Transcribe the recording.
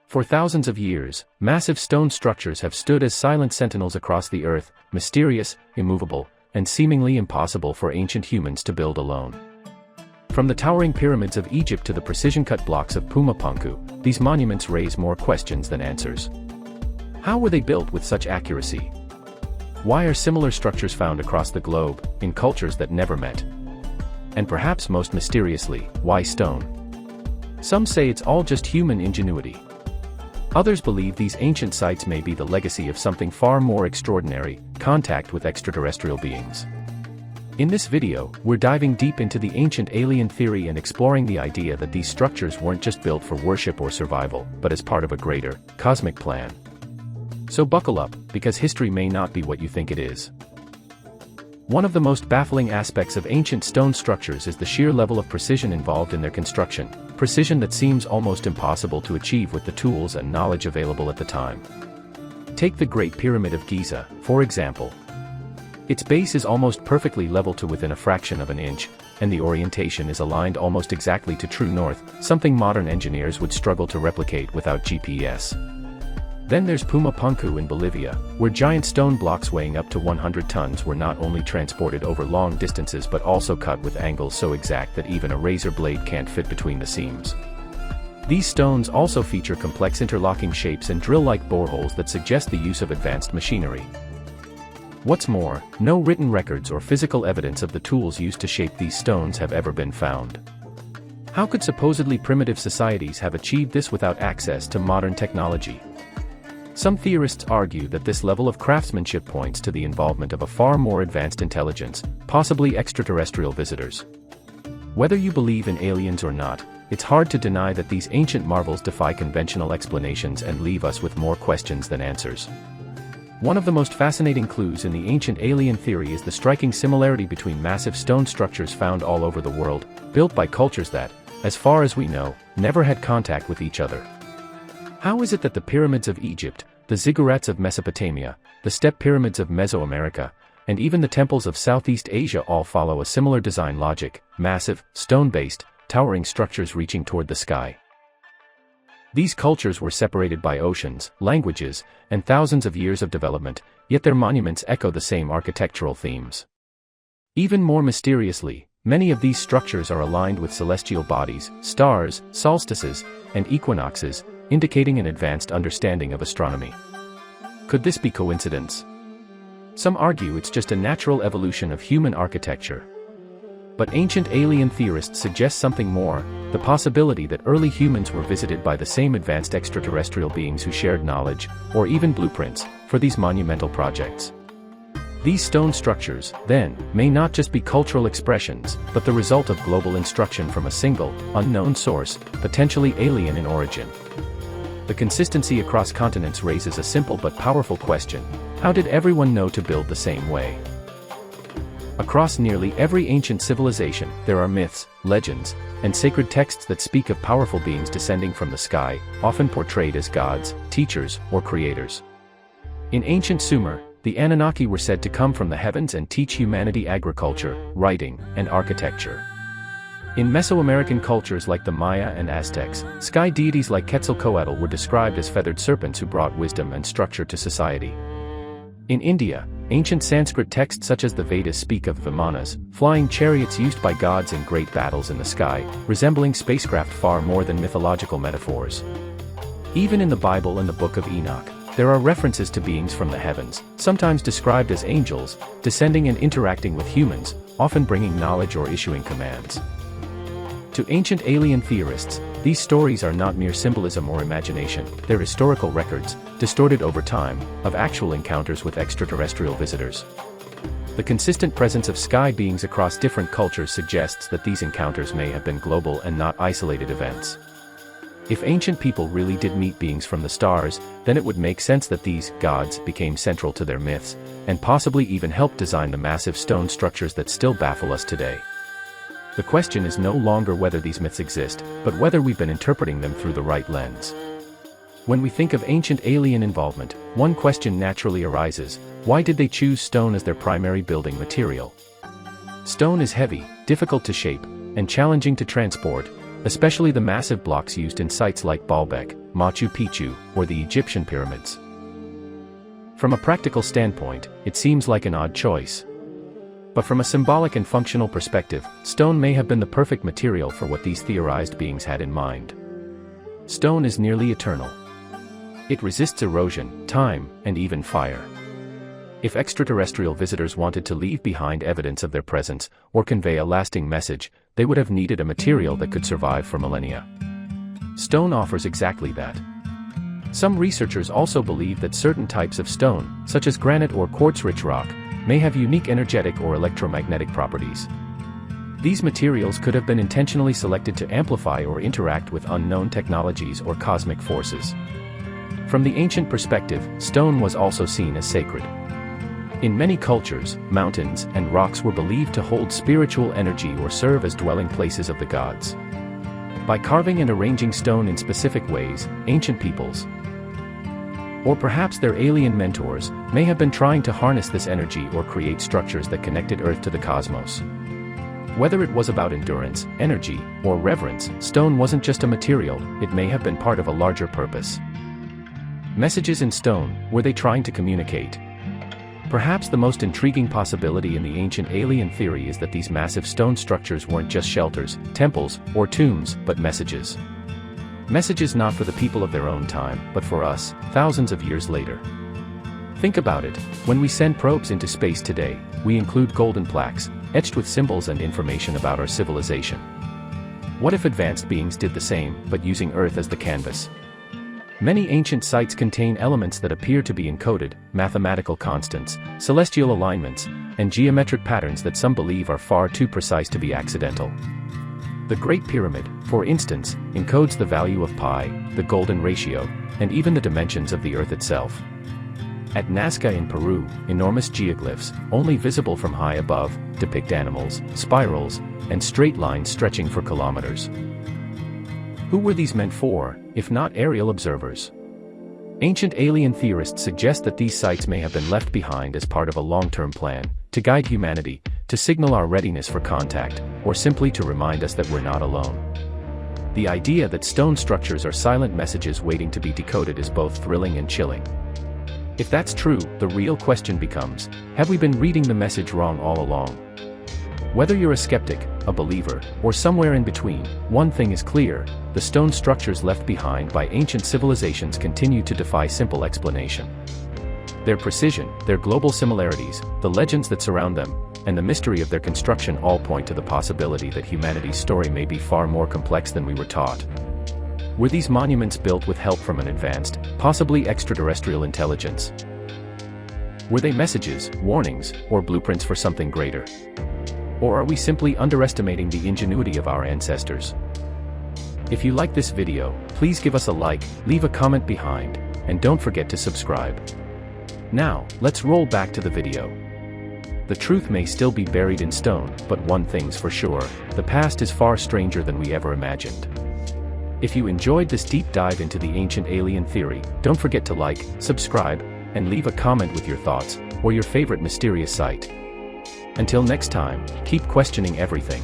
For thousands of years, massive stone structures have stood as silent sentinels across the earth, mysterious, immovable, and seemingly impossible for ancient humans to build alone. From the towering pyramids of Egypt to the precision-cut blocks of Puma Punku, these monuments raise more questions than answers. How were they built with such accuracy? Why are similar structures found across the globe, in cultures that never met? And perhaps most mysteriously, why stone? Some say it's all just human ingenuity. Others believe these ancient sites may be the legacy of something far more extraordinary, contact with extraterrestrial beings. In this video, we're diving deep into the ancient alien theory and exploring the idea that these structures weren't just built for worship or survival, but as part of a greater, cosmic plan. So buckle up, because history may not be what you think it is. One of the most baffling aspects of ancient stone structures is the sheer level of precision involved in their construction, precision that seems almost impossible to achieve with the tools and knowledge available at the time. Take the Great Pyramid of Giza, for example. Its base is almost perfectly level to within a fraction of an inch, and the orientation is aligned almost exactly to true north, something modern engineers would struggle to replicate without GPS. Then there's Puma Punku in Bolivia, where giant stone blocks weighing up to 100 tons were not only transported over long distances but also cut with angles so exact that even a razor blade can't fit between the seams. These stones also feature complex interlocking shapes and drill-like boreholes that suggest the use of advanced machinery. What's more, no written records or physical evidence of the tools used to shape these stones have ever been found. How could supposedly primitive societies have achieved this without access to modern technology? Some theorists argue that this level of craftsmanship points to the involvement of a far more advanced intelligence, possibly extraterrestrial visitors. Whether you believe in aliens or not, it's hard to deny that these ancient marvels defy conventional explanations and leave us with more questions than answers. One of the most fascinating clues in the ancient alien theory is the striking similarity between massive stone structures found all over the world, built by cultures that, as far as we know, never had contact with each other. How is it that the pyramids of Egypt, the ziggurats of Mesopotamia, the step pyramids of Mesoamerica, and even the temples of Southeast Asia all follow a similar design logic, massive, stone-based, towering structures reaching toward the sky? These cultures were separated by oceans, languages, and thousands of years of development, yet their monuments echo the same architectural themes. Even more mysteriously, many of these structures are aligned with celestial bodies, stars, solstices, and equinoxes, indicating an advanced understanding of astronomy. Could this be coincidence? Some argue it's just a natural evolution of human architecture. But ancient alien theorists suggest something more, the possibility that early humans were visited by the same advanced extraterrestrial beings who shared knowledge, or even blueprints, for these monumental projects. These stone structures, then, may not just be cultural expressions, but the result of global instruction from a single, unknown source, potentially alien in origin. The consistency across continents raises a simple but powerful question: how did everyone know to build the same way? Across nearly every ancient civilization, there are myths, legends, and sacred texts that speak of powerful beings descending from the sky, often portrayed as gods, teachers, or creators. In ancient Sumer, the Anunnaki were said to come from the heavens and teach humanity agriculture, writing, and architecture. In Mesoamerican cultures like the Maya and Aztecs, sky deities like Quetzalcoatl were described as feathered serpents who brought wisdom and structure to society. In India, ancient Sanskrit texts such as the Vedas speak of Vimanas, flying chariots used by gods in great battles in the sky, resembling spacecraft far more than mythological metaphors. Even in the Bible and the Book of Enoch, there are references to beings from the heavens, sometimes described as angels, descending and interacting with humans, often bringing knowledge or issuing commands. To ancient alien theorists, these stories are not mere symbolism or imagination, they're historical records, distorted over time, of actual encounters with extraterrestrial visitors. The consistent presence of sky beings across different cultures suggests that these encounters may have been global and not isolated events. If ancient people really did meet beings from the stars, then it would make sense that these gods became central to their myths, and possibly even helped design the massive stone structures that still baffle us today. The question is no longer whether these myths exist, but whether we've been interpreting them through the right lens. When we think of ancient alien involvement, one question naturally arises: why did they choose stone as their primary building material? Stone is heavy, difficult to shape, and challenging to transport, especially the massive blocks used in sites like Baalbek, Machu Picchu, or the Egyptian pyramids. From a practical standpoint, it seems like an odd choice. But from a symbolic and functional perspective, stone may have been the perfect material for what these theorized beings had in mind. Stone is nearly eternal. It resists erosion, time, and even fire. If extraterrestrial visitors wanted to leave behind evidence of their presence, or convey a lasting message, they would have needed a material that could survive for millennia. Stone offers exactly that. Some researchers also believe that certain types of stone, such as granite or quartz-rich rock, may have unique energetic or electromagnetic properties. These materials could have been intentionally selected to amplify or interact with unknown technologies or cosmic forces. From the ancient perspective, stone was also seen as sacred. In many cultures, mountains and rocks were believed to hold spiritual energy or serve as dwelling places of the gods. By carving and arranging stone in specific ways, ancient peoples, or perhaps their alien mentors, may have been trying to harness this energy or create structures that connected Earth to the cosmos. Whether it was about endurance, energy, or reverence, stone wasn't just a material, it may have been part of a larger purpose. Messages in stone, were they trying to communicate? Perhaps the most intriguing possibility in the ancient alien theory is that these massive stone structures weren't just shelters, temples, or tombs, but messages. Messages not for the people of their own time, but for us, thousands of years later. Think about it, when we send probes into space today, we include golden plaques, etched with symbols and information about our civilization. What if advanced beings did the same, but using Earth as the canvas? Many ancient sites contain elements that appear to be encoded, mathematical constants, celestial alignments, and geometric patterns that some believe are far too precise to be accidental. The Great Pyramid, for instance, encodes the value of pi, the golden ratio, and even the dimensions of the Earth itself. At Nazca in Peru, enormous geoglyphs, only visible from high above, depict animals, spirals, and straight lines stretching for kilometers. Who were these meant for, if not aerial observers? Ancient alien theorists suggest that these sites may have been left behind as part of a long-term plan, to guide humanity, to signal our readiness for contact, or simply to remind us that we're not alone. The idea that stone structures are silent messages waiting to be decoded is both thrilling and chilling. If that's true, the real question becomes, have we been reading the message wrong all along? Whether you're a skeptic, a believer, or somewhere in between, one thing is clear, the stone structures left behind by ancient civilizations continue to defy simple explanation. Their precision, their global similarities, the legends that surround them, and the mystery of their construction all point to the possibility that humanity's story may be far more complex than we were taught. Were these monuments built with help from an advanced, possibly extraterrestrial intelligence? Were they messages, warnings, or blueprints for something greater? Or are we simply underestimating the ingenuity of our ancestors? If you like this video, please give us a like, leave a comment behind, and don't forget to subscribe. Now, let's roll back to the video. The truth may still be buried in stone, but one thing's for sure, the past is far stranger than we ever imagined. If you enjoyed this deep dive into the ancient alien theory, don't forget to like, subscribe, and leave a comment with your thoughts, or your favorite mysterious site. Until next time, keep questioning everything.